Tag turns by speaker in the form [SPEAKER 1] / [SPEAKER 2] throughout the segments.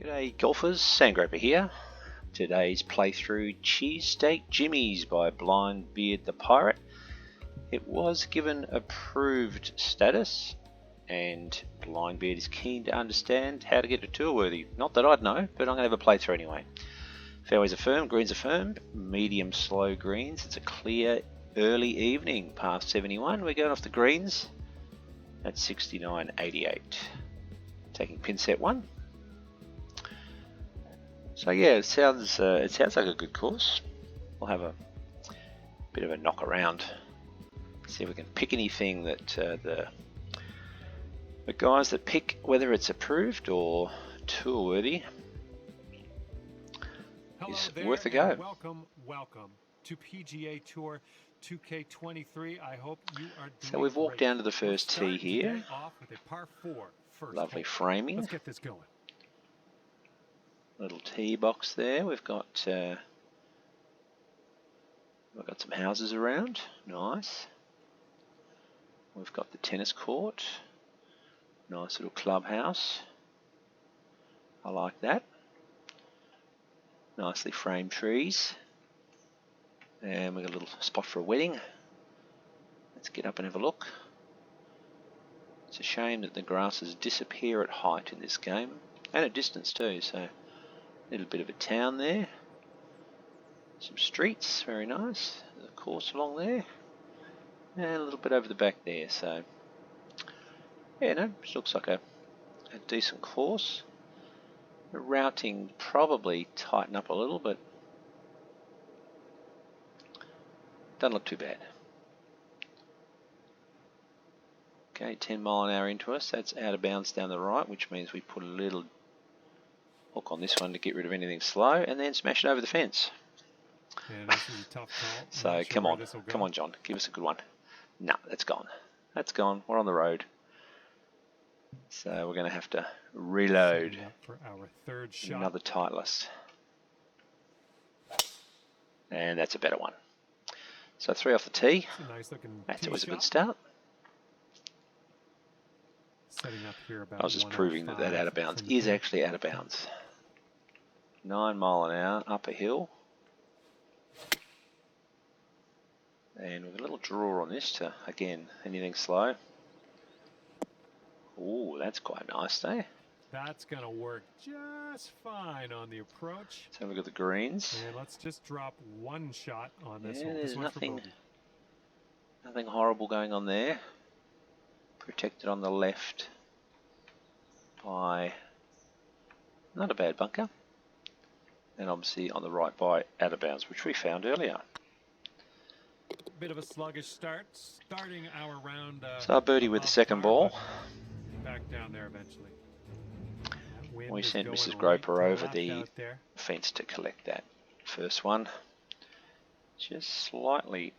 [SPEAKER 1] G'day golfers, Sandgroper here. Today's playthrough Cheesesteak Jimmies by Blindbeard the Pirate. It was given approved status and Blindbeard is keen to understand how to get it tour worthy. Not that I'd know, but I'm going to have a playthrough anyway. Fairways are firm, greens are firm, medium slow greens. It's a clear early evening, past 71. We're going off the greens at 69.88. Taking pin set 1. So yeah, it sounds like a good course. We'll have a bit of a knock around, see if we can pick anything that the guys that pick, whether it's approved or tour worthy, is worth a go.
[SPEAKER 2] Welcome to PGA Tour 2K23. I hope you are doing
[SPEAKER 1] So we've walked
[SPEAKER 2] great.
[SPEAKER 1] down to the first tee here.
[SPEAKER 2] Off with a par 4 first
[SPEAKER 1] Lovely
[SPEAKER 2] hole.
[SPEAKER 1] framing.
[SPEAKER 2] Let's get this going.
[SPEAKER 1] Little tee box there. We've got some houses around. Nice. We've got the tennis court. Nice little clubhouse. I like that. Nicely framed trees. And we've got a little spot for a wedding. Let's get up and have a look. It's a shame that the grasses disappear at height in this game. And at distance too, so a little bit of a town there. Some streets, very nice. There's a course along there. And a little bit over the back there, so yeah, no, this looks like a decent course. The routing probably tighten up a little, but doesn't look too bad. Okay, 10 mile an hour into us. That's out of bounds down the right, which means we put a little hook on this one to get rid of anything slow, and then smash it over the fence.
[SPEAKER 2] Yeah, this is a tough call.
[SPEAKER 1] So come on, John, give us a good one. No, that's gone. That's gone. We're on the road. So we're going to have to reload
[SPEAKER 2] for our third shot.
[SPEAKER 1] Another Titleist. And that's a better one. So 3 off the tee.
[SPEAKER 2] Nice looking
[SPEAKER 1] that's
[SPEAKER 2] tee
[SPEAKER 1] always
[SPEAKER 2] shot.
[SPEAKER 1] a good start.
[SPEAKER 2] Setting up here about
[SPEAKER 1] I was just proving that out of bounds is actually out of bounds. 9 mile an hour up a hill. And with a little draw on this to, again, anything slow. Ooh, that's quite nice, eh?
[SPEAKER 2] That's going to work just fine on the approach.
[SPEAKER 1] Let's have a look at the greens.
[SPEAKER 2] And let's just drop one shot on this one.
[SPEAKER 1] There's
[SPEAKER 2] This one's for bogey.
[SPEAKER 1] nothing horrible going on there. Protected on the left by not a bad bunker. And obviously on the right by out of bounds, which we found earlier.
[SPEAKER 2] Bit of a sluggish start, starting our round.
[SPEAKER 1] So a birdie with the second ball.
[SPEAKER 2] Back down there eventually.
[SPEAKER 1] We sent Mrs. Groper over the fence to collect that first one. Just slightly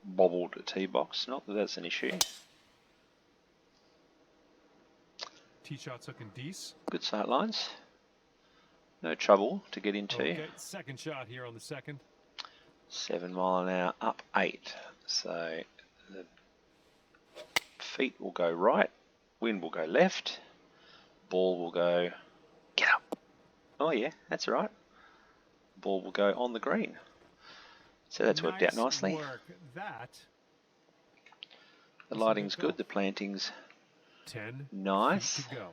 [SPEAKER 1] bobbled the tee box. Not that that's an issue.
[SPEAKER 2] Tee shot's looking decent.
[SPEAKER 1] Good sight lines. No trouble to get into.
[SPEAKER 2] Okay, second shot here on the second.
[SPEAKER 1] 7 mile an hour, up 8. So the feet will go right, wind will go left, ball will go, get up. Oh yeah, that's right. Ball will go on the green. So that's worked out nicely.
[SPEAKER 2] Work.
[SPEAKER 1] The lighting's good, the planting's
[SPEAKER 2] 10
[SPEAKER 1] nice.
[SPEAKER 2] To go.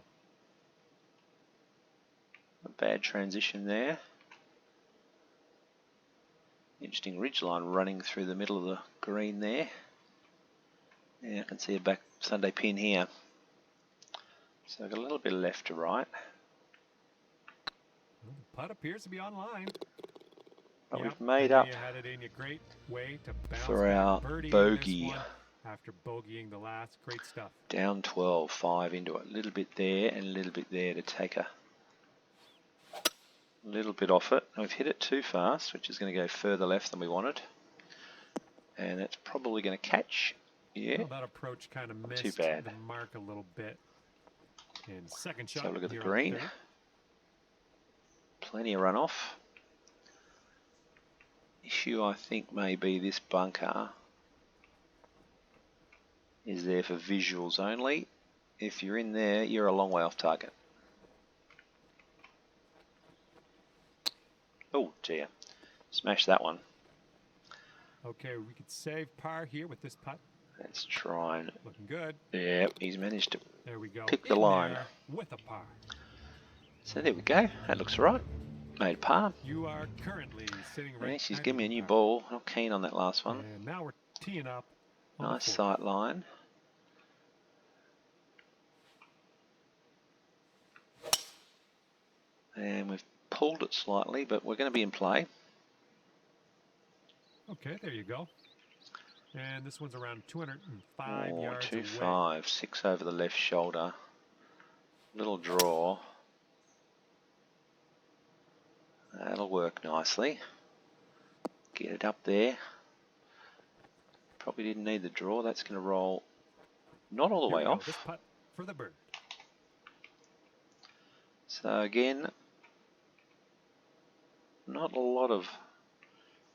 [SPEAKER 1] A bad transition there. Interesting ridgeline running through the middle of the green there. Yeah, I can see a back Sunday pin here. So I've got a little bit of left to right.
[SPEAKER 2] Well, the putt appears to be online.
[SPEAKER 1] But we've made up
[SPEAKER 2] had it in a great way to bounce
[SPEAKER 1] for our bogey.
[SPEAKER 2] After bogeying the last, great stuff.
[SPEAKER 1] Down 12, 5 into it. A little bit there and a little bit there to take a little bit off it. We've hit it too fast, which is going to go further left than we wanted. And that's probably going to catch. Yeah.
[SPEAKER 2] Well, that approach kind of missed
[SPEAKER 1] too bad.
[SPEAKER 2] The mark a little bit. And second shot.
[SPEAKER 1] So look at the green. Plenty of runoff. Issue I think may be this bunker is there for visuals only. If you're in there, you're a long way off target. Oh dear. Smash that one.
[SPEAKER 2] Okay, we could save par here with this putt.
[SPEAKER 1] Let's try and...
[SPEAKER 2] Looking good.
[SPEAKER 1] Yeah, he's managed to
[SPEAKER 2] There we go.
[SPEAKER 1] pick the line.
[SPEAKER 2] There with a par.
[SPEAKER 1] So there we go. That looks right. Made par.
[SPEAKER 2] You are currently sitting right.
[SPEAKER 1] Yeah, she's giving me a new ball. Not keen on that last one.
[SPEAKER 2] And now we're teeing up.
[SPEAKER 1] Nice sight line. And we've pulled it slightly, but we're going to be in play.
[SPEAKER 2] Okay, there you go. And this one's around 205 yards
[SPEAKER 1] 2-5,
[SPEAKER 2] away.
[SPEAKER 1] 6 over the left shoulder. Little draw. That'll work nicely. Get it up there. Probably didn't need the draw. That's going to roll not all the way off.
[SPEAKER 2] This putt for the bird.
[SPEAKER 1] So again, not a lot of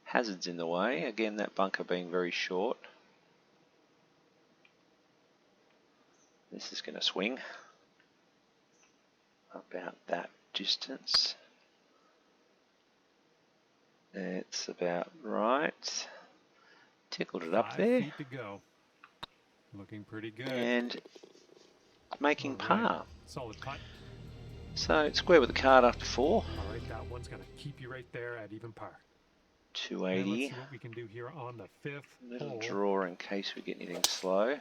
[SPEAKER 1] hazards in the way. Again, that bunker being very short. This is going to swing about that distance. It's about right. Tickled it up
[SPEAKER 2] 5
[SPEAKER 1] there.
[SPEAKER 2] feet to go. Looking pretty good.
[SPEAKER 1] And making par.
[SPEAKER 2] Solid putt.
[SPEAKER 1] So square with the card after 4.
[SPEAKER 2] All right, that one's going to keep you right there at even par.
[SPEAKER 1] 280.
[SPEAKER 2] And let's see what we can do here on the 5th
[SPEAKER 1] Little
[SPEAKER 2] hole.
[SPEAKER 1] draw in case we get anything slow.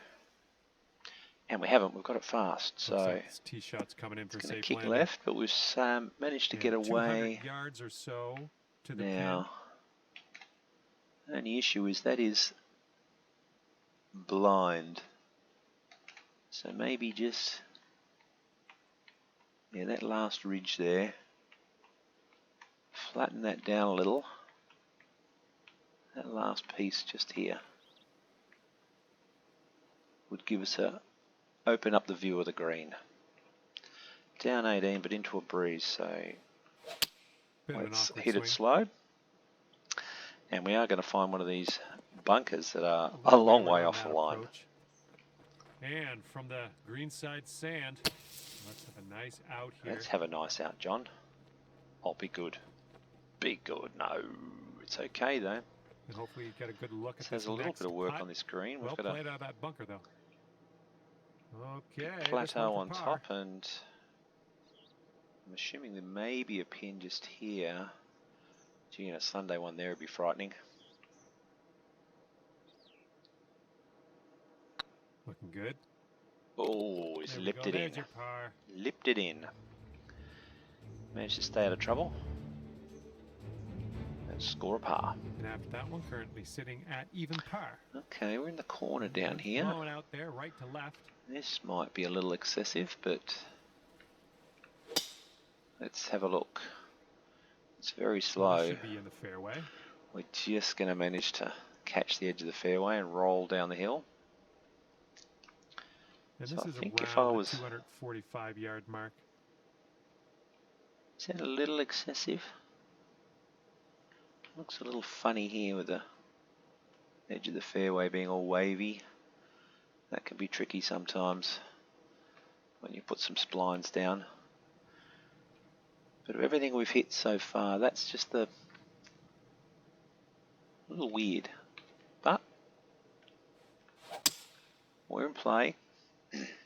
[SPEAKER 1] And we haven't. We've got it fast. So
[SPEAKER 2] like this tee shot's coming in for
[SPEAKER 1] it's going to
[SPEAKER 2] safe
[SPEAKER 1] kick
[SPEAKER 2] landing.
[SPEAKER 1] left, but we've managed to get away.
[SPEAKER 2] 200 yards or so to the
[SPEAKER 1] Now,
[SPEAKER 2] pin.
[SPEAKER 1] the only issue is that is blind. So maybe just, yeah, that last ridge there, flatten that down a little. That last piece just here would give us open up the view of the green. Down 18, but into a breeze, so let's hit it slow. And we are going to find one of these bunkers that are a long way off the line.
[SPEAKER 2] And from the greenside sand, let's have a nice out here.
[SPEAKER 1] Let's have a nice out, John. Oh, be good. Be good. No, it's okay though.
[SPEAKER 2] And hopefully you get a good look at this.
[SPEAKER 1] There's a little bit of work on this green.
[SPEAKER 2] Well
[SPEAKER 1] We've got
[SPEAKER 2] played out of that bunker though. Okay.
[SPEAKER 1] plateau on top, and I'm assuming there may be a pin just here. Gee, a Sunday one there would be frightening.
[SPEAKER 2] Looking good.
[SPEAKER 1] Oh, he's lipped it in.
[SPEAKER 2] Your par.
[SPEAKER 1] Lipped it in. Managed to stay out of trouble. And score a par.
[SPEAKER 2] And after that one, currently sitting at even par.
[SPEAKER 1] Okay, we're in the corner down here.
[SPEAKER 2] Blowing out there, right to left.
[SPEAKER 1] This might be a little excessive, but let's have a look. It's very slow.
[SPEAKER 2] Should be in the fairway.
[SPEAKER 1] We're just going to manage to catch the edge of the fairway and roll down the hill.
[SPEAKER 2] And
[SPEAKER 1] So
[SPEAKER 2] this
[SPEAKER 1] I
[SPEAKER 2] is
[SPEAKER 1] think
[SPEAKER 2] around
[SPEAKER 1] if I was,
[SPEAKER 2] the 245 yard mark.
[SPEAKER 1] Is that a little excessive? Looks a little funny here with the edge of the fairway being all wavy. That can be tricky sometimes when you put some splines down. But of everything we've hit so far, that's just a little weird. But we're in play.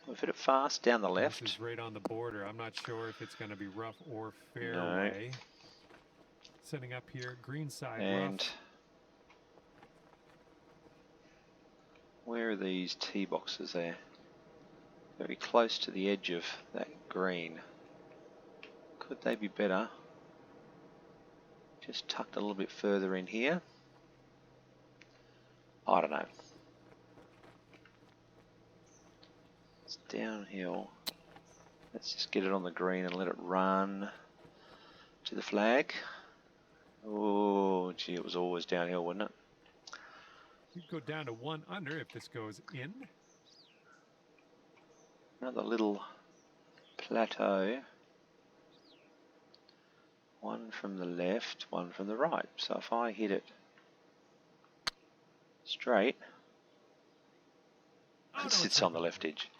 [SPEAKER 1] We've hit it fast down the left.
[SPEAKER 2] This is right on the border. I'm not sure if it's going to be rough or fairway.
[SPEAKER 1] No.
[SPEAKER 2] Setting up here, greenside
[SPEAKER 1] And
[SPEAKER 2] rough.
[SPEAKER 1] where are these tee boxes there? Very close to the edge of that green. Could they be better? Just tucked a little bit further in here. I don't know. It's downhill. Let's just get it on the green and let it run to the flag. Oh, gee, it was always downhill, wasn't it?
[SPEAKER 2] You'd go down to 1 under if this goes in.
[SPEAKER 1] Another little plateau. One from the left, one from the right. So if I hit it straight, it sits on the left edge.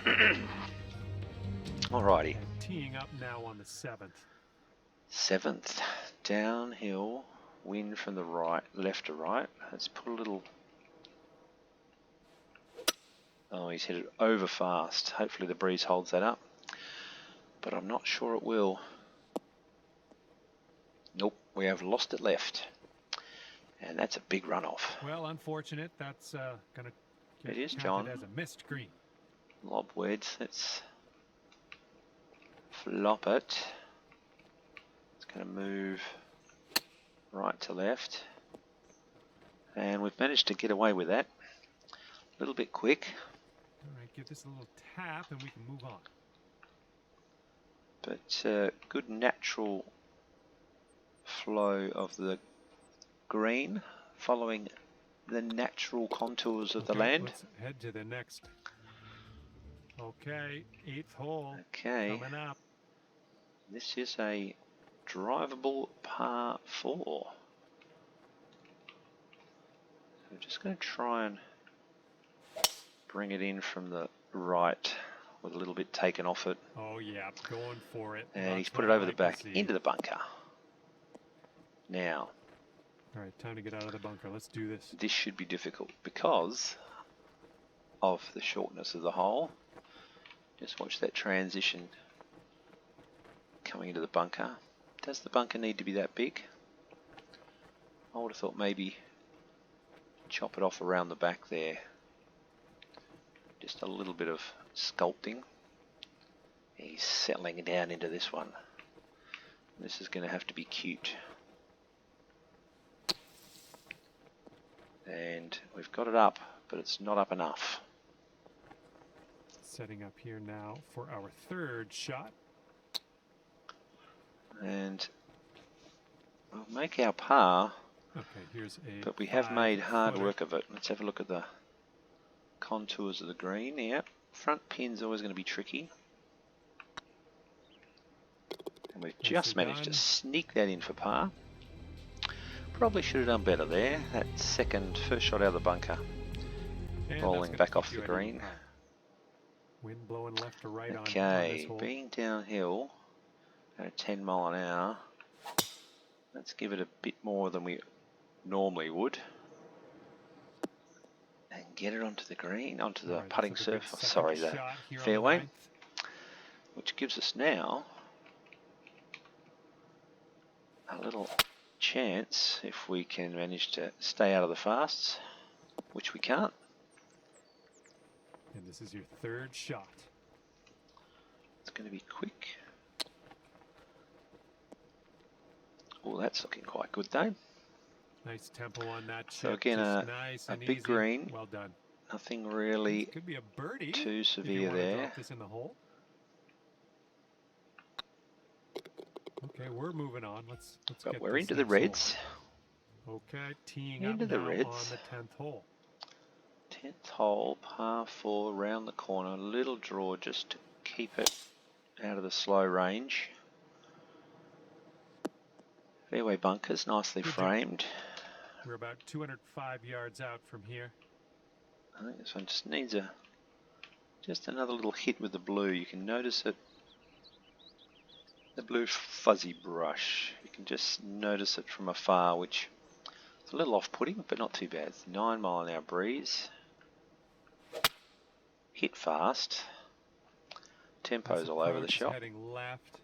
[SPEAKER 2] And
[SPEAKER 1] Alrighty.
[SPEAKER 2] teeing up now on the 7th.
[SPEAKER 1] 7th, downhill, wind from the right, left to right. Let's put a little... Oh, he's headed over fast. Hopefully the breeze holds that up, but I'm not sure it will. Nope, we have lost it left, and that's a big runoff.
[SPEAKER 2] Well, unfortunate. That's going to
[SPEAKER 1] It is,
[SPEAKER 2] get
[SPEAKER 1] John.
[SPEAKER 2] counted as a missed green.
[SPEAKER 1] Lob wedge. Let's flop it. It's going to move right to left, and we've managed to get away with that. A little bit quick.
[SPEAKER 2] All right, give this a little tap and we can move on.
[SPEAKER 1] But good natural flow of the green, following the natural contours of the land.
[SPEAKER 2] Let's head to the next. Okay, 8th hole.
[SPEAKER 1] Okay.
[SPEAKER 2] Coming up.
[SPEAKER 1] This is a drivable par 4. We're just going to try and bring it in from the right with a little bit taken off it.
[SPEAKER 2] Oh yeah, going for it.
[SPEAKER 1] And
[SPEAKER 2] That's
[SPEAKER 1] he's put
[SPEAKER 2] what
[SPEAKER 1] it
[SPEAKER 2] I
[SPEAKER 1] over the
[SPEAKER 2] like to
[SPEAKER 1] back
[SPEAKER 2] see.
[SPEAKER 1] into the bunker. Now,
[SPEAKER 2] All right, time to get out of the bunker. Let's do this.
[SPEAKER 1] this should be difficult because of the shortness of the hole. Just watch that transition coming into the bunker. Does the bunker need to be that big? I would have thought maybe chop it off around the back there. Just a little bit of sculpting. He's settling down into this one. This is going to have to be cute. And we've got it up, but it's not up enough.
[SPEAKER 2] Setting up here now for our 3rd shot.
[SPEAKER 1] And we'll make our par,
[SPEAKER 2] Okay, here's a
[SPEAKER 1] but we have made hard
[SPEAKER 2] 5-footer.
[SPEAKER 1] work of it. Let's have a look at the contours of the green. Yep, front pin's always going to be tricky. And we've just managed to sneak that in for par. Probably should have done better there. That first shot out of the bunker,
[SPEAKER 2] And
[SPEAKER 1] rolling
[SPEAKER 2] that's
[SPEAKER 1] back
[SPEAKER 2] gonna
[SPEAKER 1] off
[SPEAKER 2] keep
[SPEAKER 1] the
[SPEAKER 2] you at
[SPEAKER 1] green.
[SPEAKER 2] par. Wind blowing left to right on this
[SPEAKER 1] Okay,
[SPEAKER 2] hole.
[SPEAKER 1] being downhill at 10 mile an hour, let's give it a bit more than we normally would. And get it onto the green, onto the
[SPEAKER 2] All right,
[SPEAKER 1] putting
[SPEAKER 2] this is a good
[SPEAKER 1] surface,
[SPEAKER 2] second
[SPEAKER 1] sorry, the
[SPEAKER 2] shot here on the
[SPEAKER 1] fairway,
[SPEAKER 2] 9th.
[SPEAKER 1] which gives us now a little chance if we can manage to stay out of the fasts, which we can't.
[SPEAKER 2] And this is your 3rd shot.
[SPEAKER 1] It's going to be quick. Oh, that's looking quite good though.
[SPEAKER 2] Nice tempo on that chip.
[SPEAKER 1] So again,
[SPEAKER 2] Just nice
[SPEAKER 1] a
[SPEAKER 2] and
[SPEAKER 1] big
[SPEAKER 2] easy.
[SPEAKER 1] green.
[SPEAKER 2] Well done.
[SPEAKER 1] Nothing really
[SPEAKER 2] This could be a birdie.
[SPEAKER 1] too
[SPEAKER 2] if you
[SPEAKER 1] severe
[SPEAKER 2] want to
[SPEAKER 1] there.
[SPEAKER 2] drop this in the hole. Okay, we're moving on. Let's
[SPEAKER 1] But
[SPEAKER 2] get
[SPEAKER 1] we're
[SPEAKER 2] this
[SPEAKER 1] into the
[SPEAKER 2] next hole.
[SPEAKER 1] reds.
[SPEAKER 2] Okay, teeing
[SPEAKER 1] Into
[SPEAKER 2] up
[SPEAKER 1] the
[SPEAKER 2] now
[SPEAKER 1] reds.
[SPEAKER 2] on the 10th hole.
[SPEAKER 1] 10th hole, par 4, round the corner. Little draw just to keep it out of the slow range. Fairway bunkers, nicely
[SPEAKER 2] Good job.
[SPEAKER 1] framed.
[SPEAKER 2] We're about 205 yards out from here.
[SPEAKER 1] I think this one just needs just another little hit with the blue. You can notice it, the blue fuzzy brush. You can just notice it from afar, which is a little off-putting, but not too bad. It's 9 mile an hour breeze. Hit fast. Tempo's all over the
[SPEAKER 2] Approach is
[SPEAKER 1] shop,
[SPEAKER 2] Heading left.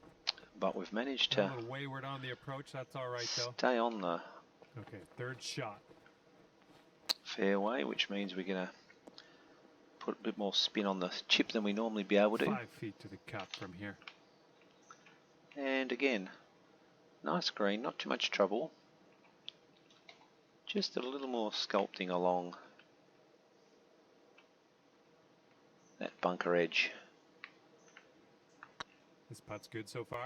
[SPEAKER 1] but we've managed
[SPEAKER 2] A
[SPEAKER 1] to
[SPEAKER 2] little wayward on the approach. That's all right though.
[SPEAKER 1] stay on the
[SPEAKER 2] Okay, 3rd shot.
[SPEAKER 1] fairway, which means we're going to put a bit more spin on the chip than we normally be able to.
[SPEAKER 2] 5 feet to the cup from here.
[SPEAKER 1] And again, nice green, not too much trouble. Just a little more sculpting along that bunker edge.
[SPEAKER 2] This putt's good so far.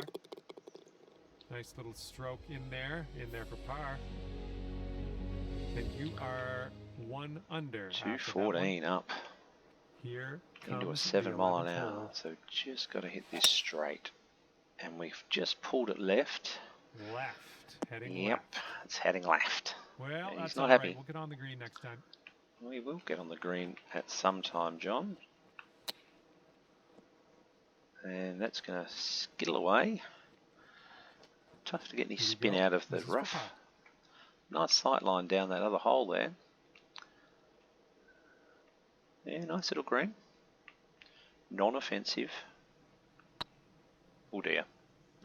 [SPEAKER 2] Nice little stroke in there for par. And you are 1 under. after that one.
[SPEAKER 1] 214 up
[SPEAKER 2] Here
[SPEAKER 1] into a
[SPEAKER 2] comes
[SPEAKER 1] 7
[SPEAKER 2] the
[SPEAKER 1] mile an
[SPEAKER 2] 11th
[SPEAKER 1] hour.
[SPEAKER 2] hole.
[SPEAKER 1] So just got to hit this straight. And we've just pulled it left.
[SPEAKER 2] Left. Heading
[SPEAKER 1] Yep,
[SPEAKER 2] left.
[SPEAKER 1] it's heading left.
[SPEAKER 2] Well,
[SPEAKER 1] He's
[SPEAKER 2] that's
[SPEAKER 1] not
[SPEAKER 2] all
[SPEAKER 1] happy.
[SPEAKER 2] right. We'll get on the green next time.
[SPEAKER 1] We will get on the green at some time, John. And that's going to skittle away. Tough to get any spin out of the rough. Nice sight line down that other hole there. Yeah, nice little green. Non-offensive. Oh dear.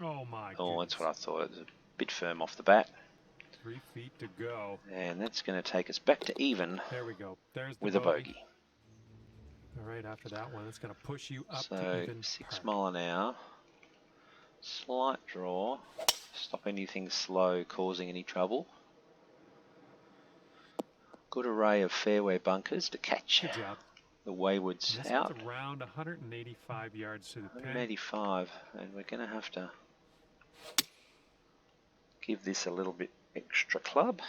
[SPEAKER 2] Oh my
[SPEAKER 1] Oh,
[SPEAKER 2] goodness.
[SPEAKER 1] that's what I thought. It was a bit firm off the bat.
[SPEAKER 2] 3 feet to go.
[SPEAKER 1] And that's going to take us back to even.
[SPEAKER 2] There we go. There's the
[SPEAKER 1] with a bogey.
[SPEAKER 2] All right, after that one, it's going to push you up
[SPEAKER 1] So
[SPEAKER 2] to even
[SPEAKER 1] 6
[SPEAKER 2] par.
[SPEAKER 1] mile an hour. Slight draw. Stop anything slow causing any trouble. Good array of fairway bunkers to catch
[SPEAKER 2] Good job.
[SPEAKER 1] the waywards
[SPEAKER 2] This
[SPEAKER 1] out.
[SPEAKER 2] one's around 185 yards to the pin.
[SPEAKER 1] 185, and we're going to have to give this a little bit extra club.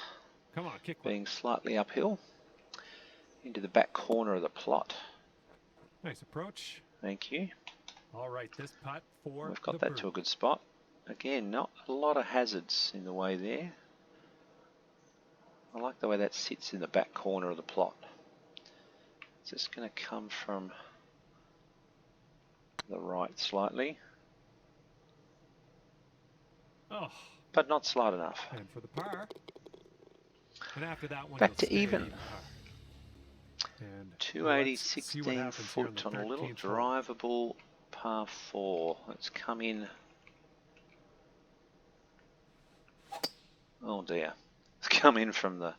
[SPEAKER 2] Come on, kick
[SPEAKER 1] being slightly uphill into the back corner of the plot.
[SPEAKER 2] Nice approach.
[SPEAKER 1] Thank you.
[SPEAKER 2] All right, this putt for
[SPEAKER 1] We've got that to a good spot. Again, not a lot of hazards in the way there. I like the way that sits in the back corner of the plot. It's just going to come from the right slightly.
[SPEAKER 2] Oh.
[SPEAKER 1] But not slight enough.
[SPEAKER 2] And for the par. And after that one,
[SPEAKER 1] back to even.
[SPEAKER 2] And
[SPEAKER 1] 280, 16 foot on a little drivable par 4. Let's come in. Oh dear. It's come in from the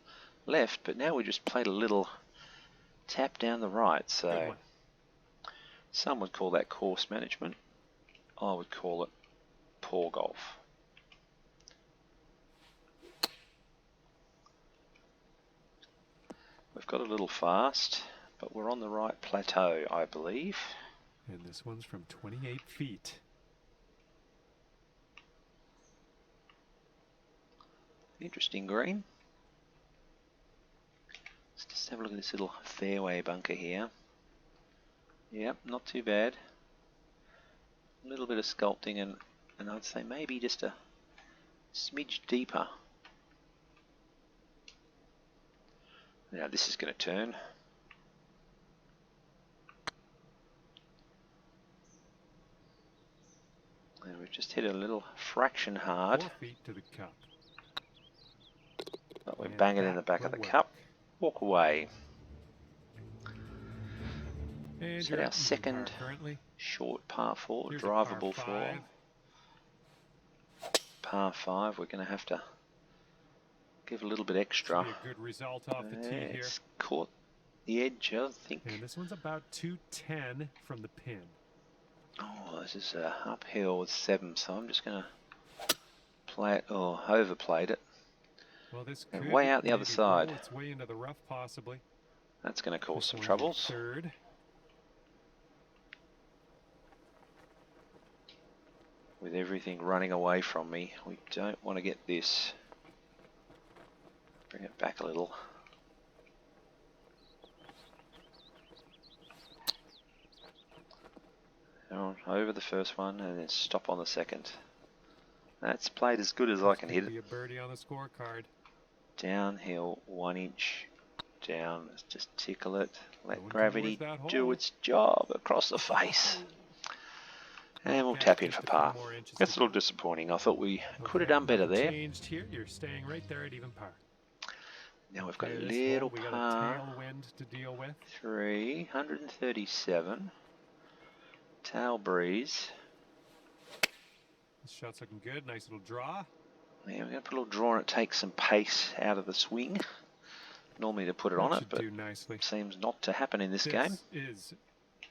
[SPEAKER 1] left, but now we just played a little tap down the right. So some would call that course management. I would call it poor golf. We've got a little fast, but we're on the right plateau, I believe.
[SPEAKER 2] And this one's from 28 feet.
[SPEAKER 1] Interesting green. Let's just have a look at this little fairway bunker here. Yep, not too bad. A little bit of sculpting and I'd say maybe just a smidge deeper. Now this is going to turn. And we've just hit a little fraction hard.
[SPEAKER 2] 4 feet to the cup.
[SPEAKER 1] But we bang it in the back of the cup. Walk away.
[SPEAKER 2] And
[SPEAKER 1] set our second short par 4, drivable 4. Par 5, we're going to have to give a little bit extra.
[SPEAKER 2] Be a good result off the tee here.
[SPEAKER 1] It's caught the edge, I think.
[SPEAKER 2] And this one's about 210 from the pin.
[SPEAKER 1] Oh, this is uphill with 7, so I'm just going to play it, or overplayed it.
[SPEAKER 2] Well, this
[SPEAKER 1] and way out the other side.
[SPEAKER 2] It's way into the rough, possibly.
[SPEAKER 1] That's going to cause some troubles.
[SPEAKER 2] Third.
[SPEAKER 1] With everything running away from me, we don't want to get this. Bring it back a little. Over the first one and then stop on the second. That's played as good as I can hit it.
[SPEAKER 2] Be a birdie on the scorecard.
[SPEAKER 1] Downhill, 1 inch down. Let's just tickle it. Let gravity do its job across the face. And we'll tap in for par. That's a little disappointing. I thought we could have done better there.
[SPEAKER 2] Changed here. You're staying right there at even par.
[SPEAKER 1] Now we've got a little par.
[SPEAKER 2] We got a tailwind to deal with.
[SPEAKER 1] 337. Tail breeze.
[SPEAKER 2] This shot's looking good. Nice little draw.
[SPEAKER 1] Yeah, we're going to put a little draw on it, take some pace out of the swing. Normally to put it on it, but seems not to happen in this game.
[SPEAKER 2] Is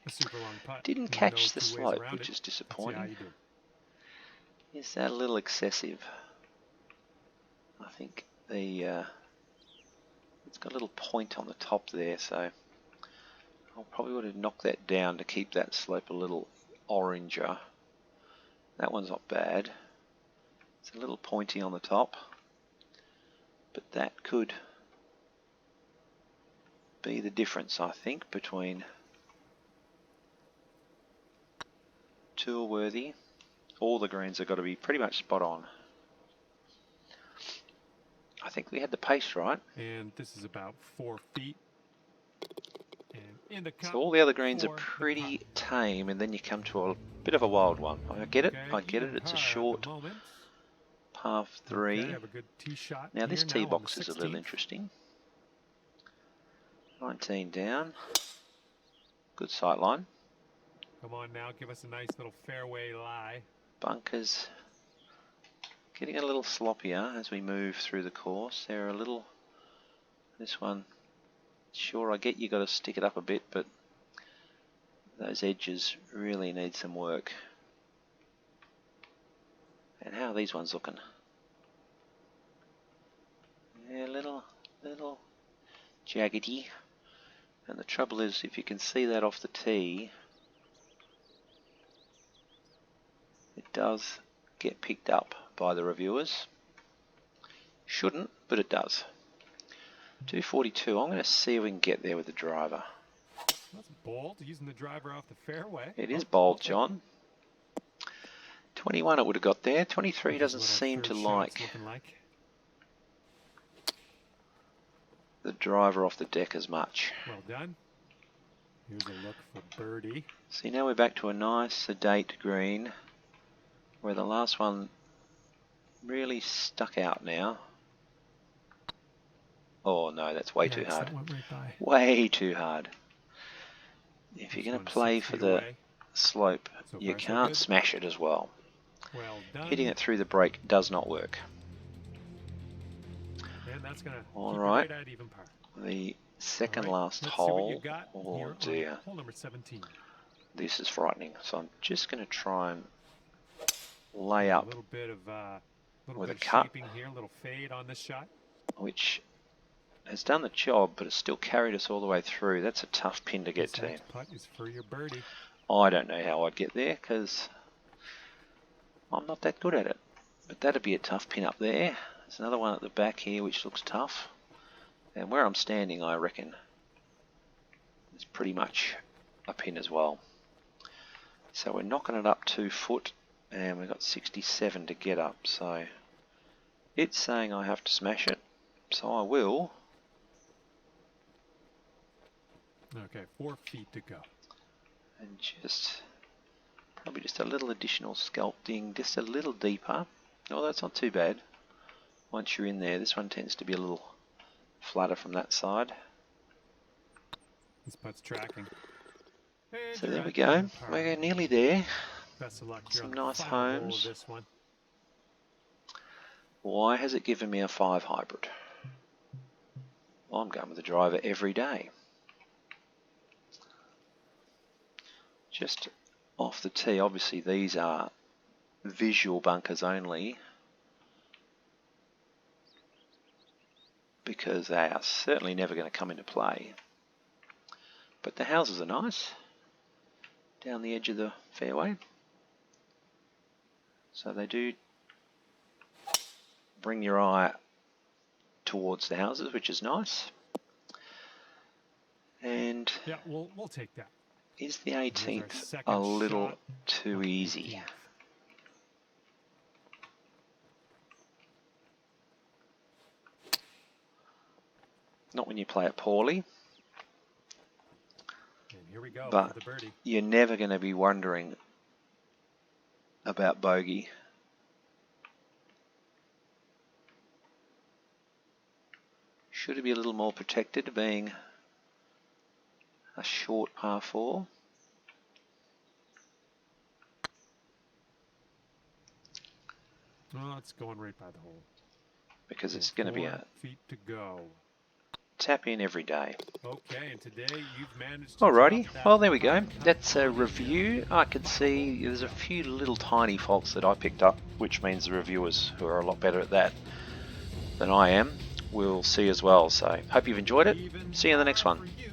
[SPEAKER 2] a super long putt.
[SPEAKER 1] Didn't catch the slope, which is disappointing. Is that a little excessive? I think the it's got a little point on the top there, so I probably would have knocked that down to keep that slope a little oranger. That one's not bad. It's a little pointy on the top, but that could be the difference, I think, between tour worthy. All the greens have got to be pretty much spot on. I think we had the pace right.
[SPEAKER 2] And this is about 4 feet. And in the cup
[SPEAKER 1] So all the other greens are
[SPEAKER 2] for the
[SPEAKER 1] pretty
[SPEAKER 2] putt.
[SPEAKER 1] tame, and then you come to a bit of a wild one. I get it,
[SPEAKER 2] Okay,
[SPEAKER 1] I get it.
[SPEAKER 2] even
[SPEAKER 1] It's a
[SPEAKER 2] par at
[SPEAKER 1] short
[SPEAKER 2] the moment.
[SPEAKER 1] par
[SPEAKER 2] Okay,
[SPEAKER 1] 3.
[SPEAKER 2] have a good tee shot
[SPEAKER 1] Now this
[SPEAKER 2] here
[SPEAKER 1] tee
[SPEAKER 2] now on the
[SPEAKER 1] box is a little
[SPEAKER 2] 16th.
[SPEAKER 1] interesting. 19 down. Good sight line.
[SPEAKER 2] Come on now, give us a nice little fairway lie.
[SPEAKER 1] Bunkers getting a little sloppier as we move through the course. They're a little... This one, sure, I get you got to stick it up a bit, but those edges really need some work. And how are these ones looking? Yeah, little jaggedy. And the trouble is, if you can see that off the tee, it does get picked up by the reviewers. Shouldn't, but it does. 242. I'm going to see if we can get there with the driver.
[SPEAKER 2] That's bold, using the driver off the fairway.
[SPEAKER 1] It is
[SPEAKER 2] Oh,
[SPEAKER 1] bold,
[SPEAKER 2] I'll take
[SPEAKER 1] John. 21 it would have got there. 23
[SPEAKER 2] it.
[SPEAKER 1] doesn't
[SPEAKER 2] What our
[SPEAKER 1] seem
[SPEAKER 2] third
[SPEAKER 1] to
[SPEAKER 2] shot's
[SPEAKER 1] like
[SPEAKER 2] looking like.
[SPEAKER 1] the driver off the deck as much.
[SPEAKER 2] Well done. Here's a look for birdie.
[SPEAKER 1] See, now we're back to a nice sedate green, where the last one really stuck out now. Oh no, that's way too
[SPEAKER 2] Yikes,
[SPEAKER 1] hard.
[SPEAKER 2] that went right by.
[SPEAKER 1] Way too hard. If you're
[SPEAKER 2] This
[SPEAKER 1] going to
[SPEAKER 2] one's
[SPEAKER 1] play
[SPEAKER 2] 6
[SPEAKER 1] for
[SPEAKER 2] feet
[SPEAKER 1] the
[SPEAKER 2] away.
[SPEAKER 1] slope,
[SPEAKER 2] So
[SPEAKER 1] you
[SPEAKER 2] far, so
[SPEAKER 1] can't
[SPEAKER 2] good.
[SPEAKER 1] smash it as well.
[SPEAKER 2] Well done.
[SPEAKER 1] Hitting it through the break does not work.
[SPEAKER 2] And that's going to
[SPEAKER 1] All
[SPEAKER 2] keep
[SPEAKER 1] right.
[SPEAKER 2] it right at even par.
[SPEAKER 1] The second
[SPEAKER 2] All right,
[SPEAKER 1] last
[SPEAKER 2] let's see what you
[SPEAKER 1] hole.
[SPEAKER 2] got
[SPEAKER 1] Oh
[SPEAKER 2] here on
[SPEAKER 1] dear,
[SPEAKER 2] hole number 17.
[SPEAKER 1] this is frightening. So I'm just going to try and lay
[SPEAKER 2] A
[SPEAKER 1] up
[SPEAKER 2] little bit of
[SPEAKER 1] with a
[SPEAKER 2] of
[SPEAKER 1] cut,
[SPEAKER 2] shaping here, a little fade on this shot.
[SPEAKER 1] which has done the job, but it's still carried us all the way through. That's a tough pin to get
[SPEAKER 2] This
[SPEAKER 1] to.
[SPEAKER 2] next putt is for your birdie.
[SPEAKER 1] I don't know how I'd get there because I'm not that good at it. But that'd be a tough pin up there. There's another one at the back here which looks tough. And where I'm standing, I reckon, is pretty much a pin as well. So we're knocking it up 2 foot, and we've got 67 to get up. So it's saying I have to smash it. So I will.
[SPEAKER 2] Okay, 4 feet to go.
[SPEAKER 1] And probably just a little additional sculpting, just a little deeper. Oh, that's not too bad. Once you're in there, this one tends to be a little flatter from that side.
[SPEAKER 2] This putt's tracking. And
[SPEAKER 1] So
[SPEAKER 2] you're
[SPEAKER 1] there we
[SPEAKER 2] at
[SPEAKER 1] go.
[SPEAKER 2] even par.
[SPEAKER 1] We're nearly there.
[SPEAKER 2] Best of luck here
[SPEAKER 1] Some
[SPEAKER 2] on the
[SPEAKER 1] nice
[SPEAKER 2] final hole of
[SPEAKER 1] homes.
[SPEAKER 2] this one.
[SPEAKER 1] Why has it given me a 5 hybrid? I'm going with the driver every day. Just off the tee, obviously these are visual bunkers only, because they are certainly never going to come into play. But the houses are nice, down the edge of the fairway. So they do bring your eye towards the houses, which is nice. And
[SPEAKER 2] Yeah, we'll take that.
[SPEAKER 1] is the
[SPEAKER 2] Here's our
[SPEAKER 1] 18th
[SPEAKER 2] second
[SPEAKER 1] a little
[SPEAKER 2] shot
[SPEAKER 1] too
[SPEAKER 2] on the
[SPEAKER 1] easy?
[SPEAKER 2] 18th.
[SPEAKER 1] Not when you play it poorly,
[SPEAKER 2] And here we go
[SPEAKER 1] but
[SPEAKER 2] for the birdie.
[SPEAKER 1] you're never going to be wondering about bogey. Should it be a little more protected, being a short par 4?
[SPEAKER 2] Oh, it's going right by the hole.
[SPEAKER 1] Because it's
[SPEAKER 2] And
[SPEAKER 1] going to be
[SPEAKER 2] 4
[SPEAKER 1] a
[SPEAKER 2] feet to go.
[SPEAKER 1] tap in every day.
[SPEAKER 2] Okay, and today you've managed to
[SPEAKER 1] Alrighty,
[SPEAKER 2] drop that
[SPEAKER 1] well there we go.
[SPEAKER 2] putt
[SPEAKER 1] That's a
[SPEAKER 2] on the
[SPEAKER 1] review. I can see there's a few little tiny faults that I picked up, which means the reviewers, who are a lot better at that than I am, will see as well. So hope you've enjoyed it.
[SPEAKER 2] Even
[SPEAKER 1] See you in the next
[SPEAKER 2] par
[SPEAKER 1] one.
[SPEAKER 2] for you.